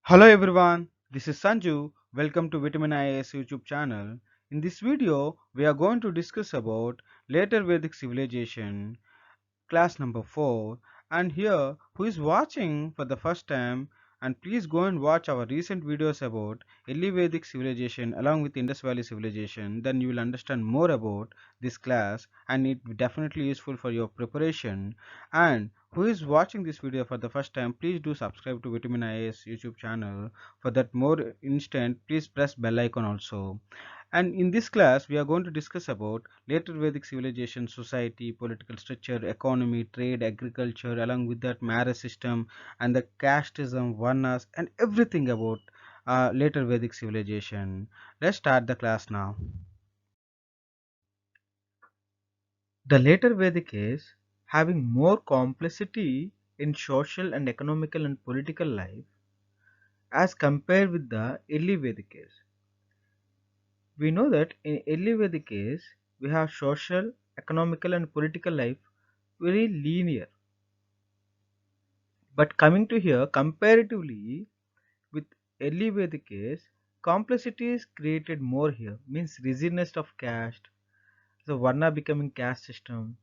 Hello everyone, this is Sanju. Welcome to VitaminIAS YouTube channel. In this video, we are going to discuss about later Vedic civilization, class number 4. And here, who is watching for the first time, and please go and watch our recent videos about early Vedic civilization along with Indus Valley civilization. Then you will understand more about this class, and it will definitely useful for your preparation. And who is watching this video for the first time, please do subscribe to Vitamin IAS YouTube channel. For that more instant, please press bell icon also. And in this class, we are going to discuss about later Vedic civilization, society, political structure, economy, trade, agriculture, along with that marriage system and the casteism, varnas, and everything about later Vedic civilization. Let's start the class now. The later Vedic is having more complexity in social and economical and political life as compared with the early Vedic age. We know that in early Vedic age, we have social, economical, and political life very linear. But coming to here, comparatively with early Vedic age, complexity is created more here. Means rigidness of caste, the Varna becoming caste system,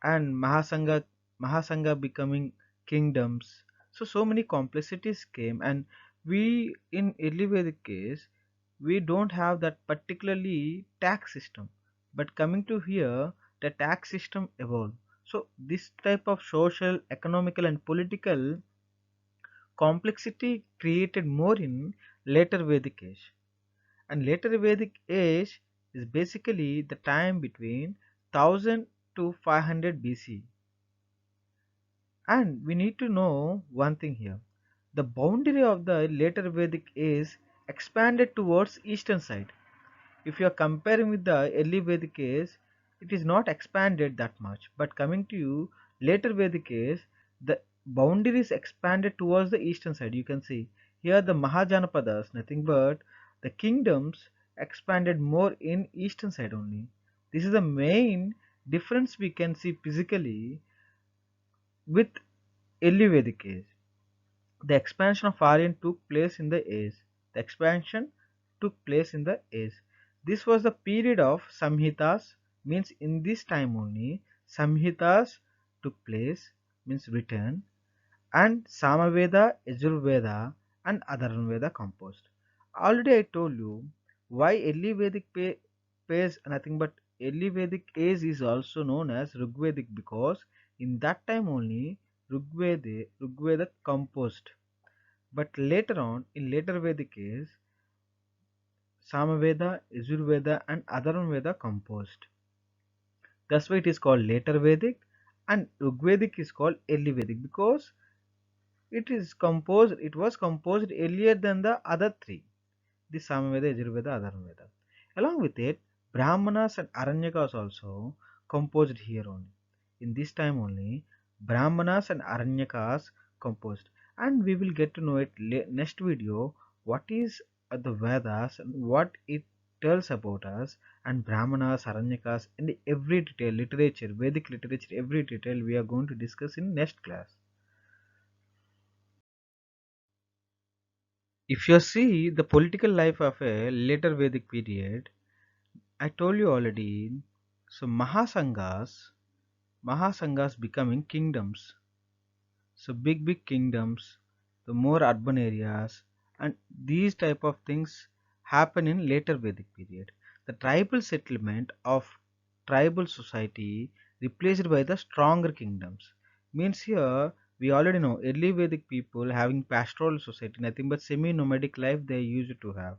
and Mahasangha becoming kingdoms. So many complexities came, and we in early Vedic case we don't have that particularly tax system. But coming to here, the tax system evolved. So this type of social, economical, and political complexity created more in later Vedic age. And later Vedic age is basically the time between 1000 to 500 BC. And we need to know one thing here. The boundary of the later Vedic is expanded towards eastern side. If you are comparing with the early Vedic age, it is not expanded that much. But coming to you, later Vedic age, the boundary is expanded towards the eastern side. You can see here the Mahajanapadas, nothing but the kingdoms expanded more in eastern side only. This is the main difference we can see physically with early Vedic age. The expansion of Aryan took place in the age. The expansion took place in the age. This was the period of Samhitas, means in this time only Samhitas took place, means written, and Samaveda, Yajurveda, and Atharvaveda composed. Already I told you why early Vedic pays nothing but early Vedic age is also known as Rigvedic because in that time only Rigveda composed. But later on, in later Vedic age, Samaveda, Yajurveda, and Atharvaveda composed. That's why it is called later Vedic, and Rigvedic is called early Vedic because it was composed earlier than the other three, the Samaveda, Yajurveda, Atharvaveda. Along with it, Brahmanas and Aranyakas also composed here only. In this time only, Brahmanas and Aranyakas composed, and we will get to know it next video. What is the Vedas and what it tells about us, and Brahmanas, Aranyakas, and every detail, literature, Vedic literature, every detail we are going to discuss in next class. If you see the political life of a later Vedic period, I told you already. So Mahasanghas becoming kingdoms. So big kingdoms, the more urban areas, and these type of things happen in later Vedic period. The tribal settlement of tribal society replaced by the stronger kingdoms. Means here we already know early Vedic people having pastoral society, nothing but semi-nomadic life they used to have.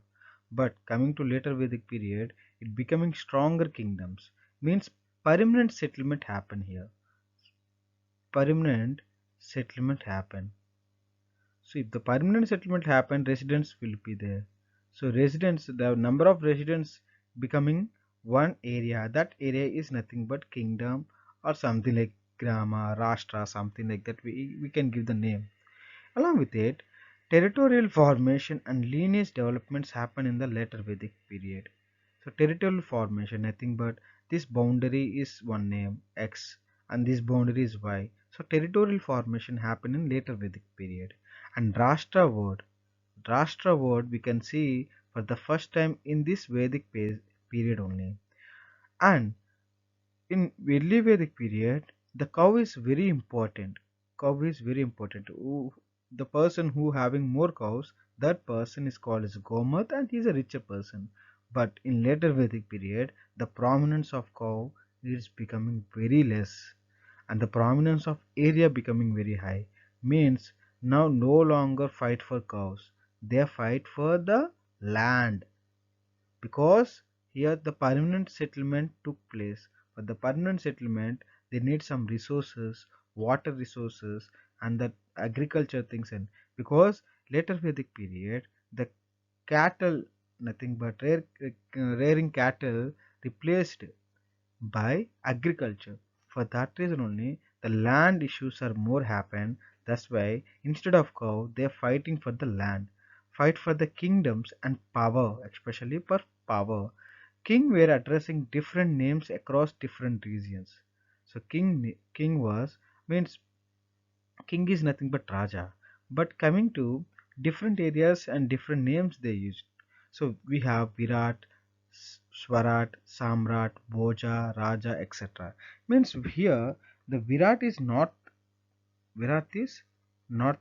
But coming to later Vedic period, it becoming stronger kingdoms. Means permanent settlement happen here. Permanent settlement happen. So if the permanent settlement happen, residents will be there. So residents, the number of residents becoming one area, that area is nothing but kingdom or something like grama, rashtra, something like that. We can give the name. Along with it, territorial formation and lineage developments happen in the later Vedic period. So territorial formation, nothing but this boundary is one name X and this boundary is Y. So territorial formation happen in later Vedic period. And Rashtra word. Rashtra word we can see for the first time in this period only. And in early Vedic period, the cow is very important. Cow is very important. The person who having more cows, that person is called as Gomat and he is a richer person. But in later Vedic period, the prominence of cow is becoming very less and the prominence of area becoming very high. Means now no longer fight for cows. They fight for the land because here the permanent settlement took place. For the permanent settlement, they need some resources, water resources, and the agriculture things. And because later Vedic period, the cattle, nothing but rearing cattle replaced by agriculture. For that reason only, the land issues are more happen. That's why instead of cow, they are fighting for the land, fight for the kingdoms and power, especially for power. King were addressing different names across different regions. So king was means king is nothing but Raja. But coming to different areas and different names they used. So we have Virat, Swarat, Samrat, Bhoja, Raja, etc. Means here the Virat is north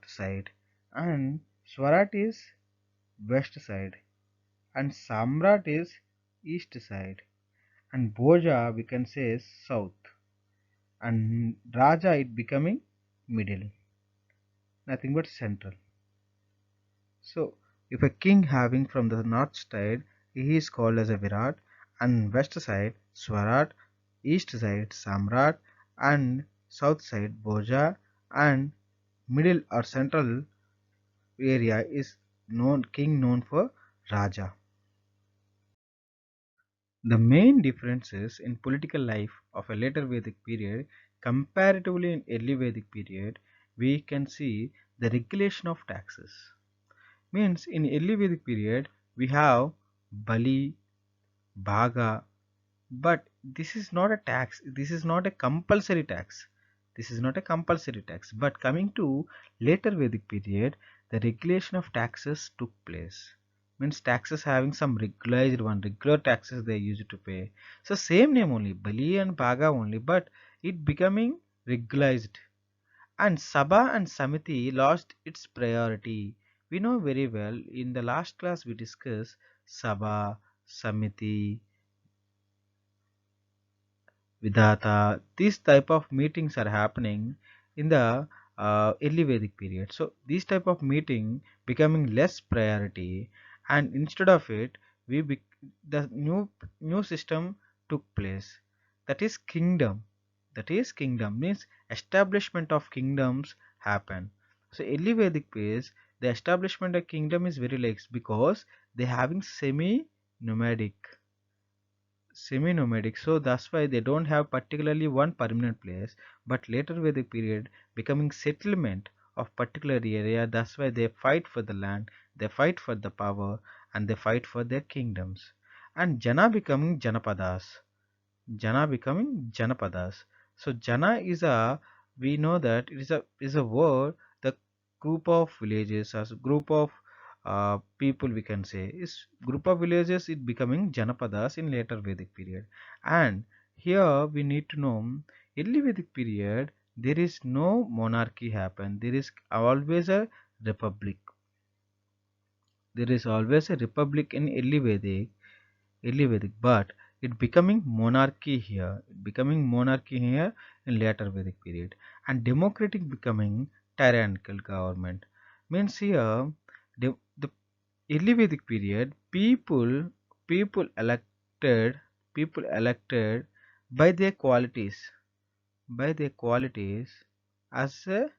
side and Swarat is west side and Samrat is east side and Bhoja we can say is south and Raja it becoming middle, nothing but central. So if a king having from the north side, he is called as a Virat, and west side Swarat, east side Samrat, and south side Bhoja, and middle or central area is known for Raja. The main differences in political life of a later Vedic period comparatively in early Vedic period, we can see the regulation of taxes. Means in early Vedic period we have Bali, Bhaga, but this is not a tax. This is not a compulsory tax. This is not a compulsory tax. But coming to later Vedic period, the regulation of taxes took place. Means taxes having some regularized one, regular taxes they used to pay. So same name only, Bali and Bhaga only, but it becoming regularized and Sabha and Samiti lost its priority. We know very well in the last class we discussed Sabha, Samiti, Vidhata. These type of meetings are happening in the early Vedic period. So these type of meeting becoming less priority, and instead of it, the new system took place. That is kingdom. That is kingdom means establishment of kingdoms happen. So early Vedic phase, the establishment of kingdom is very less because they having semi-nomadic, so that's why they don't have particularly one permanent place, but later Vedic period becoming settlement of particular area, that's why they fight for the land, they fight for the power, and they fight for their kingdoms. And Jana becoming Janapadas. So Jana is a, we know that it is a word, the group of villages as group of people we can say is group of villages it becoming Janapadas in later Vedic period. And here we need to know early Vedic period there is no monarchy happen. There is always a republic. There is always a republic in early Vedic, but it becoming monarchy here. It becoming monarchy here in later Vedic period, and democratic becoming tyrannical government. Means here the early Vedic period, people elected people elected by their qualities as a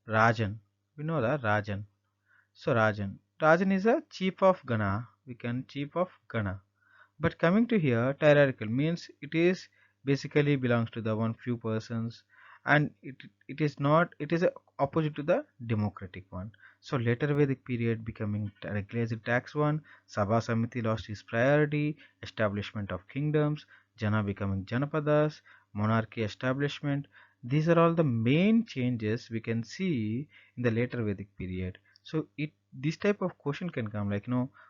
Rajan. We know that Rajan. So Rajan is a chief of Gana. We can chief of Gana. But coming to here, hierarchical means it is basically belongs to the one few persons, and it is not, it is a opposite to the democratic one. So later Vedic period becoming regulated tax one, Sabha Samiti lost its priority, establishment of kingdoms, Jana becoming Janapadas, monarchy establishment. These are all the main changes we can see in the later Vedic period. So this type of question can come, like,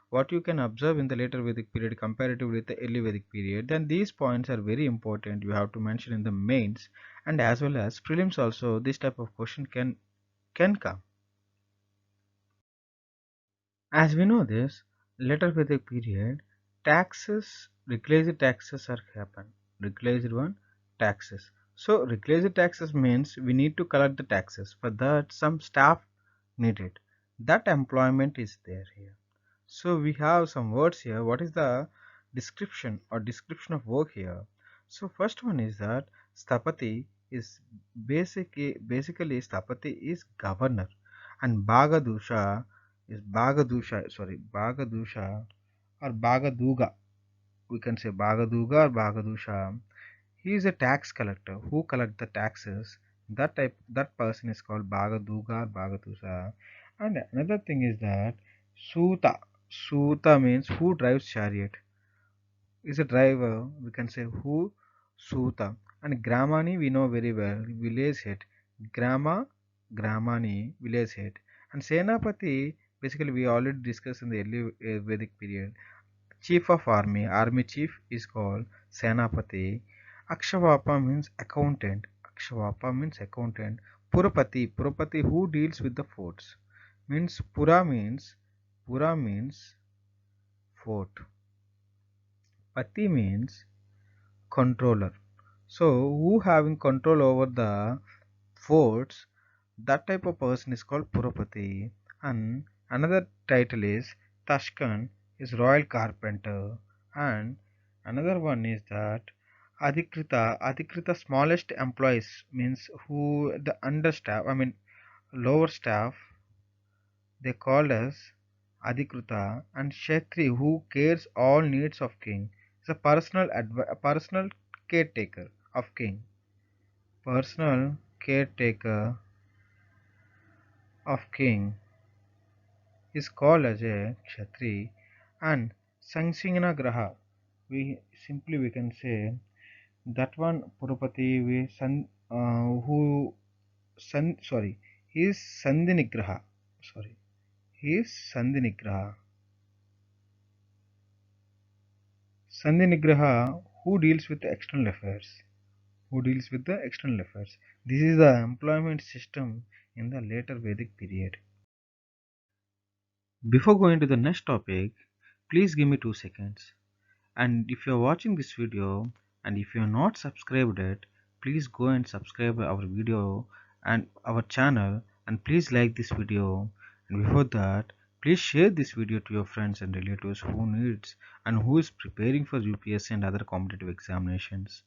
what you can observe in the later Vedic period comparatively with the early Vedic period. Then these points are very important. You have to mention in the mains and as well as prelims also. This type of question can come. As we know this, later Vedic period, taxes, regulated taxes are happen. Regulated one, taxes. So regulated taxes means we need to collect the taxes. For that, some staff needed. That employment is there here. So we have some words here. What is the description of work here? So first one is that Stapati is basically Stapati is governor, and Bagadusha or Bagaduga. We can say Bagaduga or Bagadusha. He is a tax collector who collect the taxes. That person is called Bagaduga or Bagadusha. And another thing is that Suta. Suta means who drives chariot. Is a driver. We can say who Suta. And Gramani we know very well. Village head. Gramani village head. And Senapati basically we already discussed in the early Vedic period. Chief of army. Army chief is called Senapati. Akshawapa means accountant. Akshawapa means accountant. Purapati who deals with the forts. Means Pura means fort. Pati means controller. So who having control over the forts, that type of person is called Purapati. And another title is Tashkan is royal carpenter. And another one is that Adhikrita smallest employees means who the understaff, lower staff, they called as Adhikrita. And Kshetri who cares all needs of king is a personal caretaker of king. Personal caretaker of king is called as a Kshatri. And Sangsingana Graha, we can say that one Purupati we San who San sorry he is Sandhinigraha. Sorry, he is Sandhinigraha. Sandhinigraha who deals with the external affairs. Who deals with the external affairs. This is the employment system in the later Vedic period. Before going to the next topic, please give me 2 seconds. And if you are watching this video and if you are not subscribed yet, please go and subscribe our video and our channel, and please like this video. And before that, please share this video to your friends and relatives who needs and who is preparing for UPSC and other competitive examinations.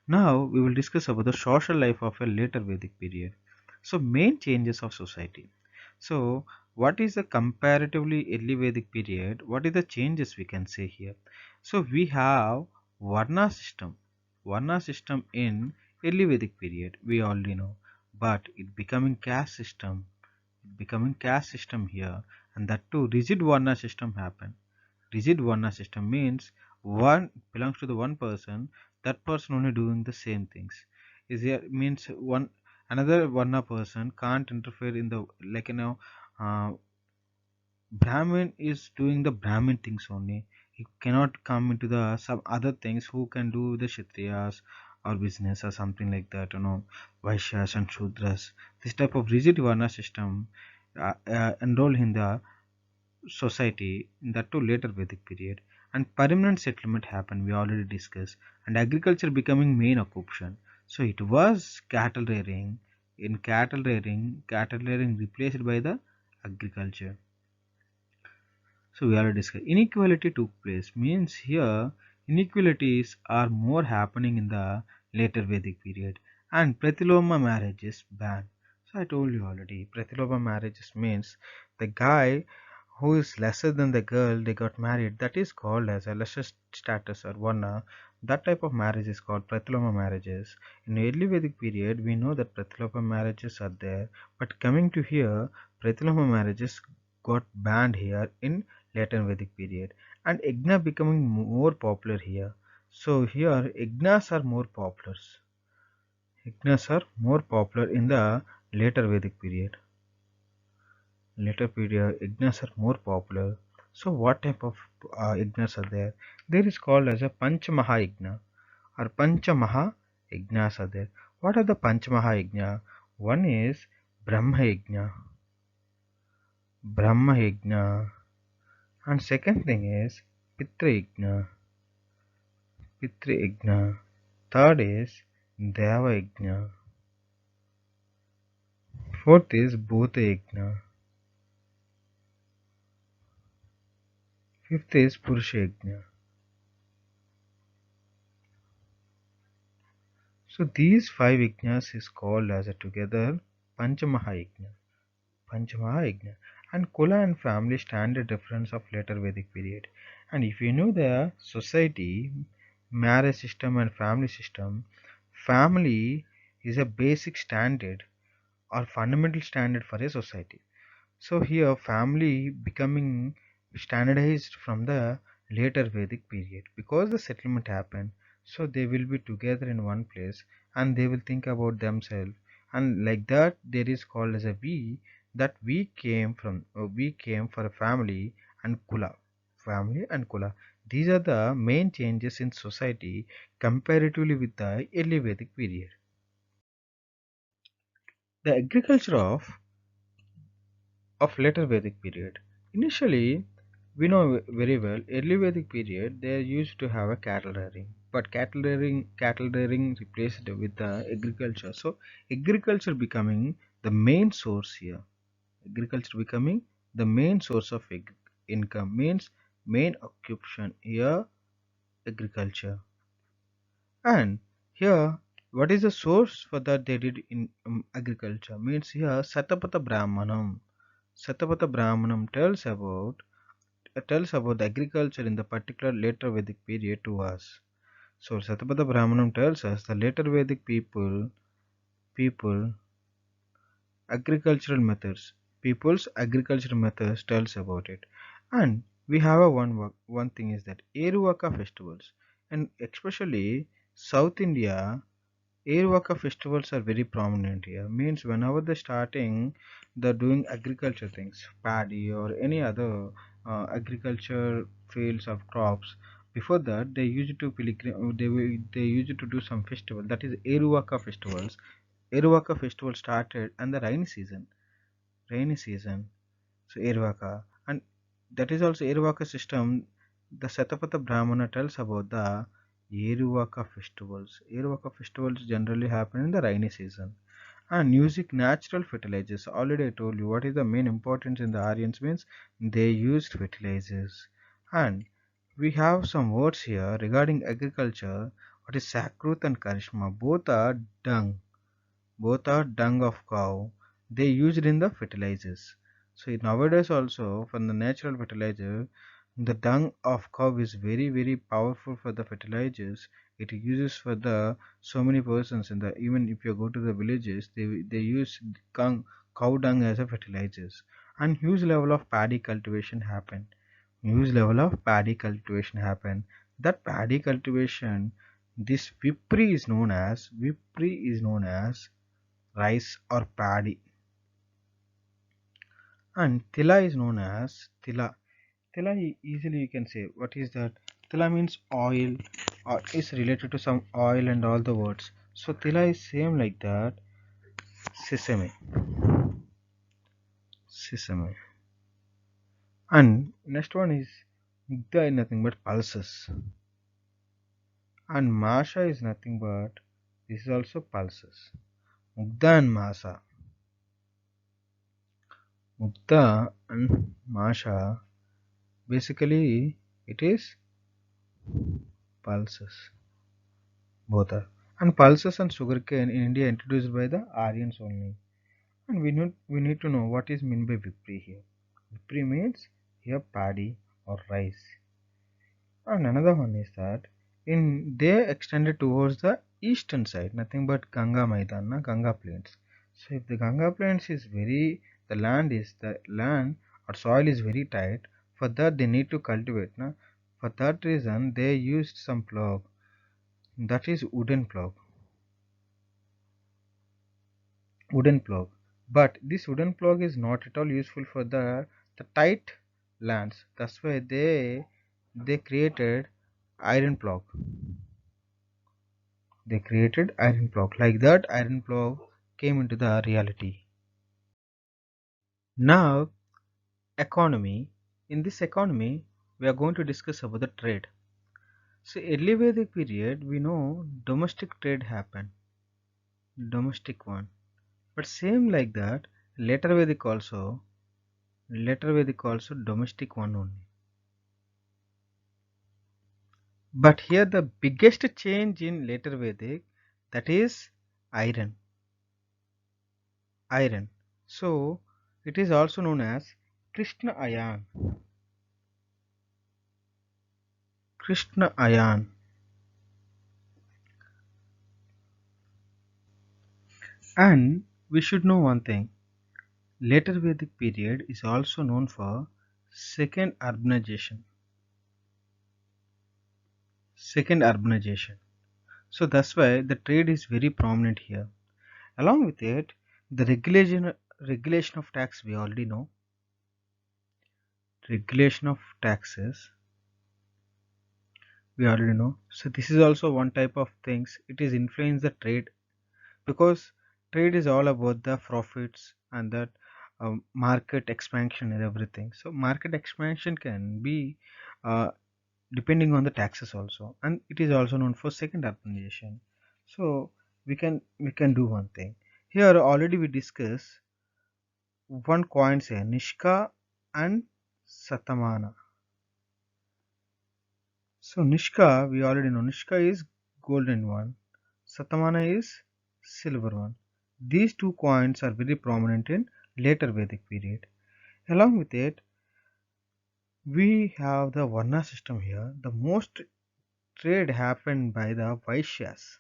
Now we will discuss about the social life of a later Vedic period. So main changes of society. So what is the comparatively early Vedic period? What is the changes we can say here? So we have Varna system. Varna system in early Vedic period we already know, but it becoming caste system. Becoming caste system here, and that too rigid Varna system happen. Rigid Varna system means one belongs to the one person, that person only doing the same things. Is there means one another Varna person can't interfere in the uh, Brahmin is doing the Brahmin things only. He cannot come into the some other things who can do the Kshatriyas or business or something like that, Vaishyas and Shudras. This type of rigid Varna system enroll in the society in that too later Vedic period. And permanent settlement happened, we already discussed, and agriculture becoming main occupation. So it was cattle rearing. In cattle rearing replaced by the agriculture. So we already discussed inequality took place, means here inequalities are more happening in the later Vedic period, and Pratiloma marriages banned. So I told you already, Pratiloma marriages means the guy who is lesser than the girl they got married, that is called as a lesser status or Varna. That type of marriage is called Pratiloma marriages. In early Vedic period we know that Pratiloma marriages are there, but coming to here Pratiloma marriages got banned here in later Vedic period, and Yagna becoming more popular here. So here Yagnas are more popular. Yagnas are more popular in the later Vedic period. later period yajnas are more popular. So what type of yajnas are there? There is called as a Panchamaha yajna or Panchamaha yajnas are there. What are the Panchamaha yajna? One is Brahma yajna, Brahma yajna, and second thing is Pitra yajna, Pitra yajna. Third is Deva yajna. Fourth is Bhuta yajna. Fifth is Purusha yajna. So these five yajnas is called as a together Panchamahayajna. Panchamahayajna. And Kula and family stand a difference of later Vedic period. And if you know the society, marriage system and family system, family is a basic standard or fundamental standard for a society. So here family becoming standardized from the later Vedic period because the settlement happened. So they will be together in one place and they will think about themselves, and like that there is called as a we, that we came for a family and kula, family and kula. These are the main changes in society comparatively with the early Vedic period. The agriculture of later Vedic period. Initially, we know very well, early Vedic period they used to have a cattle rearing, but cattle rearing replaced with the agriculture. So agriculture becoming the main source here. Agriculture becoming the main source of income means main occupation here, agriculture. And here, what is the source for that they did in agriculture? Means here Satapatha Brahmanam. Satapatha Brahmanam tells about the agriculture in the particular later Vedic period to us. So Satapatha Brahmanam tells us the later Vedic people agricultural methods. People's agricultural methods tells about it. And we have a one thing is that Eruvaka festivals, and especially South India Airwaka festivals are very prominent here. Means whenever they're starting, they're doing agriculture things, paddy or any other agriculture fields of crops. Before that, they used to they used to do some festival. That is Airwaka festivals. Airwaka festival started and the rainy season. So Airwaka, and that is also Airwaka system. The Satapatha Brahmana tells about the Yeruvaka festivals. Yeruvaka festivals generally happen in the rainy season. And using natural fertilizers. Already I told you what is the main importance in the Aryans means they used fertilizers. And we have some words here regarding agriculture. What is Sakruth and Karishma? Both are dung of cow. They used in the fertilizers. So nowadays also from the natural fertilizer, the dung of cow is very powerful for the fertilizers. It uses for the so many persons in the, even if you go to the villages, they use cow dung as a fertilizers. And huge level of paddy cultivation happen. Huge level of paddy cultivation happen. That paddy cultivation, this Vipri is known as rice or paddy, and tila is known as tila. Tila easily you can say what is that. Tila means oil or is related to some oil and all the words. So tila is same like that. Sesame, sesame. And next one is mugda is nothing but pulses, and masha is nothing but, this is also pulses. Mugda and masa, mugda and masha, basically it is pulses. Both are. And pulses and sugarcane in India introduced by the Aryans only. And we need to know what is meant by Vipri here. Vipri means here paddy or rice. And another one is that in they extended towards the eastern side, nothing but Ganga Maidana, Ganga plains. So if the Ganga plains is the land or soil is very tight, for that they need to cultivate. Na? For that reason they used some plough, that is wooden plough. But this wooden plug is not at all useful for the tight lands. That's why they created iron plug. They created iron plug. Like that, iron plug came into the reality. Now, economy. In this economy, we are going to discuss about the trade. So, early Vedic period, we know domestic trade happened, domestic one. But same like that, later Vedic also domestic one only. But here the biggest change in later Vedic, that is iron. Iron. So it is also known as Krishna iron. Krishna iron. And we should know one thing. Later Vedic period is also known for second urbanization. Second urbanization. So that's why the trade is very prominent here. Along with it, the regulation of tax we already know. Regulation of taxes we already know. So this is also one type of things. It is influence the trade, because trade is all about the profits and that market expansion and everything. So market expansion can be uh, depending on the taxes also, and it is also known for second urbanization. So we can do one thing here. Already we discuss one coins here, Nishka and Satamana. So Nishka, we already know Nishka is golden one, Satamana is silver one. These two coins are very prominent in later Vedic period. Along with it, we have the Varna system here. The most trade happened by the Vaishyas.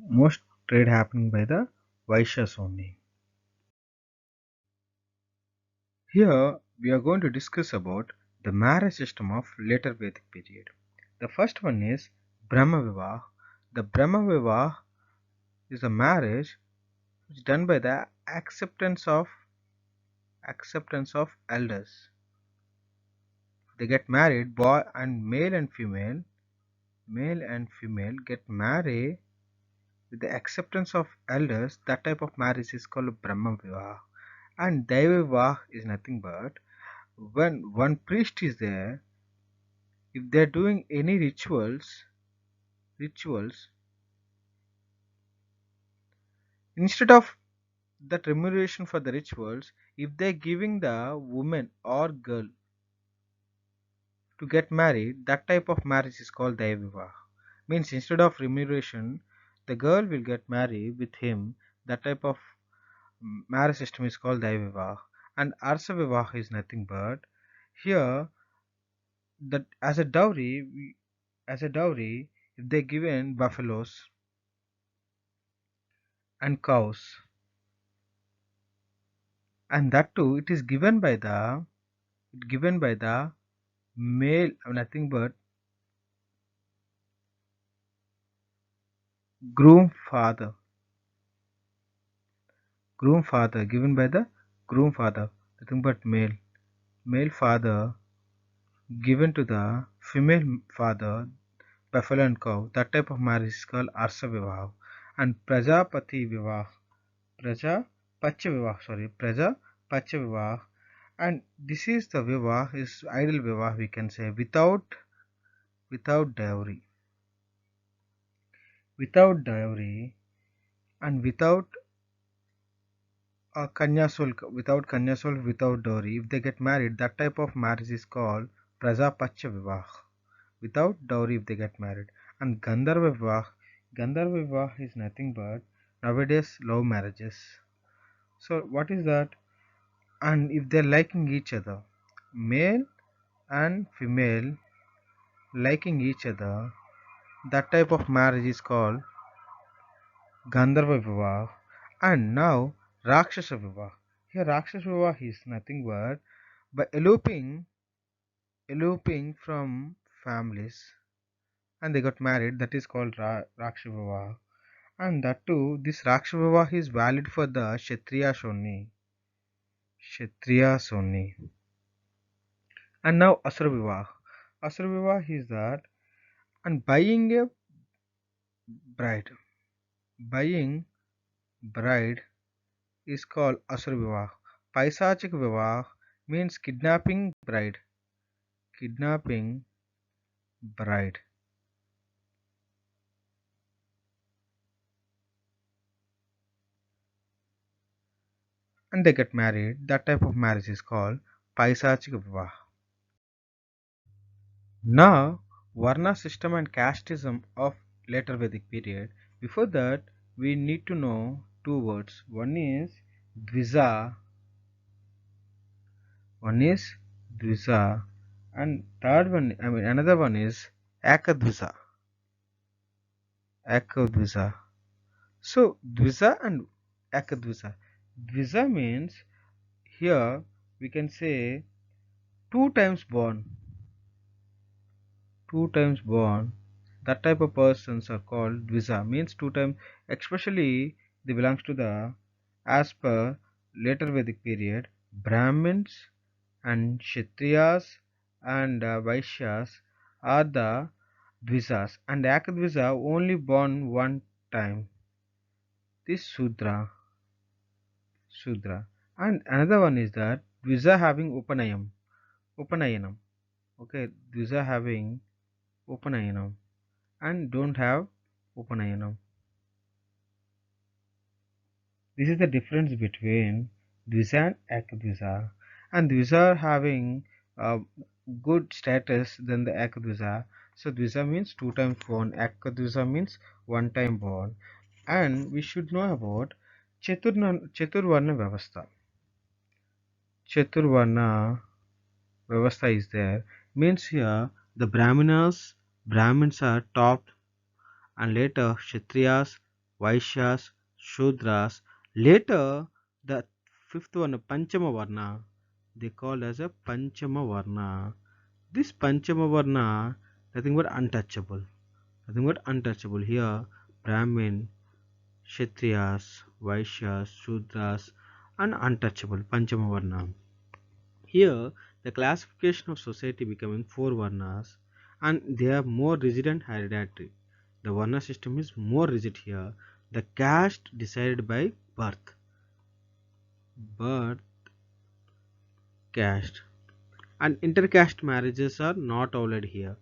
Most trade happening by the Vaishyas only. Here we are going to discuss about the marriage system of later Vedic period. The first one is Brahma Vivah. The Brahma Vivah is a marriage which is done by the acceptance of elders. They get married, boy and male and female get married with the acceptance of elders. That type of marriage is called Brahma Vivah. And Daiva Vivah is nothing but when one priest is there, if they are doing any rituals, instead of that remuneration for the rituals, if they are giving the woman or girl to get married, that type of marriage is called Daiva. Means instead of remuneration, the girl will get married with him. That type of marriage system is called Daiva. And Arsa Vivah is nothing but here that as a dowry, if they given buffaloes and cows, and that too it is given by the male, nothing but groom father. Given by the groom father, nothing but male father, given to the female father, buffalo and cow. That type of marriage is called Arsa Vivah. And Prajapati Vivah, Praja Pacha Vivah. And this is the Vivah, is ideal Vivah, we can say, without dowry. Without dowry and without without dowry. If they get married, that type of marriage is called Prajapacha Vivah. Without dowry, if they get married. And Gandharva Vivah is nothing but nowadays love marriages. So what is that? And if they're liking each other, male and female liking each other, that type of marriage is called Gandharva Vivah. And now Rakshasa Vivah. Here Rakshasa Vivah is nothing but by eloping from families, and they got married. That is called Rakshasa Vivah. And that too, this Raksha Vivah is valid for the Kshatriyas only. Kshatriyas only. And now Asura Vivah. Asura Vivah is that, and buying a bride. Buying bride is called Asura Vivah. Paisachik Vivah means kidnapping bride. Kidnapping bride. And they get married. That type of marriage is called Paisachik Vivah. Now, Varna system and casteism of later Vedic period. Before that, we need to know two words. One is Dvija. One is Dvija, and another one is Akadvija. Akadvija. So Dvija and Akadvija. Dvija means here we can say two times born. Two times born. That type of persons are called Dvija. Means two times, especially they belongs to the, as per later Vedic period, Brahmins and Kshatriyas and Vaishyas are the Dvijas, and Akadvija only born one time. This Sudra. And another one is that Dvija having Upanayanam. Okay, Dvija having Upanayanam and don't have Upanayanam. This is the difference between Dvija and Akadvija. And Dvija having a good status than the Akadvija. So Dvija means two times born, Akadvija means one time born. And we should know about Chaturvarna Vyavastha. Chaturvarna Vyavastha is there. Means here the Brahmins are top, and later Kshatriyas, Vaishyas, Shudras. Later the fifth one, Panchama Varna, they call as a Panchama Varna. This Panchama Varna, nothing but untouchable. Nothing but untouchable. Here Brahmin, Kshatriyas, Vaishyas, Shudras, and untouchable Panchama Varna. Here the classification of society becoming four Varnas, and they are more rigid and hereditary. The Varna system is more rigid here. The caste decided by birth. Birth caste. And intercaste marriages are not allowed here.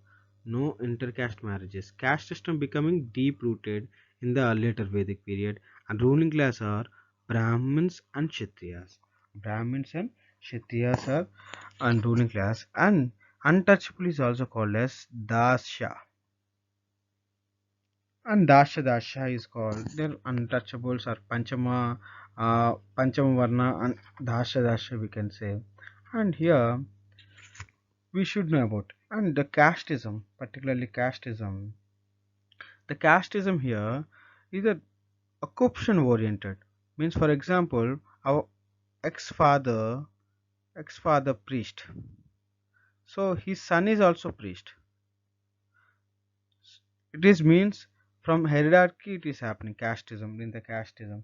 No intercaste marriages. Caste system becoming deep rooted in the later Vedic period, and ruling class are Brahmins and Kshatriyas. Brahmins and Kshatriyas are and ruling class, and untouchable is also called as Dasya. And Dasha is called, their untouchables are Panchama Varna and Dasha we can say. And here we should know about, and the casteism, particularly casteism. The casteism here is a occupation oriented. Means, for example, our ex-father priest, so his son is also priest. It is means from hierarchy it is happening, casteism, in the casteism.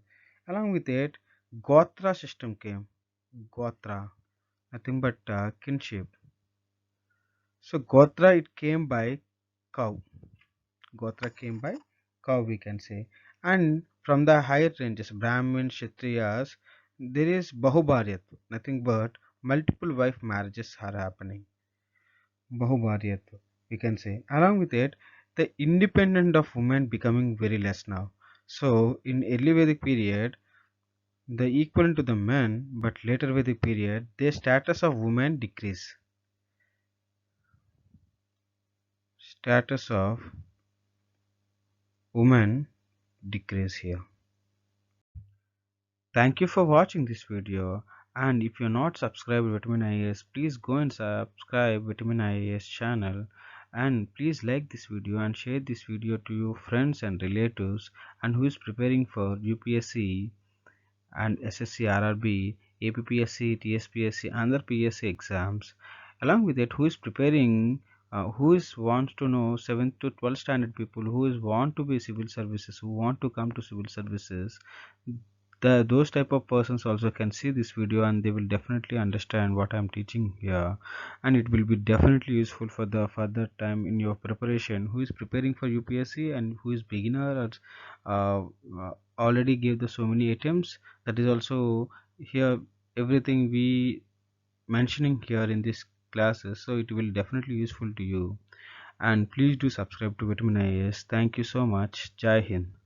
Along with it, Gotra system came. Gotra, nothing but kinship. So Gotra, it came by cow. Gotra came by cow, we can say. And from the higher ranges, Brahmin, Kshatriyas, there is Bahubharyatva, nothing but multiple wife marriages are happening. Bahubharyatva, we can say. Along with it, the independent of women becoming very less now. So in early Vedic period, the equivalent to the men, but later Vedic period, the status of women decrease. Status of women decrease here. Thank you for watching this video, and if you're not subscribed to VitaminIAS, please go and subscribe VitaminIAS channel, and please like this video and share this video to your friends and relatives and who is preparing for UPSC and SSC RRB, APPSC, TSPSC and other PSC exams. Along with it, who is preparing who is wants to know 7th to 12th standard people who is want to be civil services, who want to come to civil services, those type of persons also can see this video, and they will definitely understand what I'm teaching here, and it will be definitely useful for the further time in your preparation, who is preparing for UPSC and who is beginner or uh, already gave the so many attempts. That is also here everything we mentioning here in this classes, so it will definitely useful to you. And please do subscribe to Vitamin IAS. Thank you so much. Jai Hind.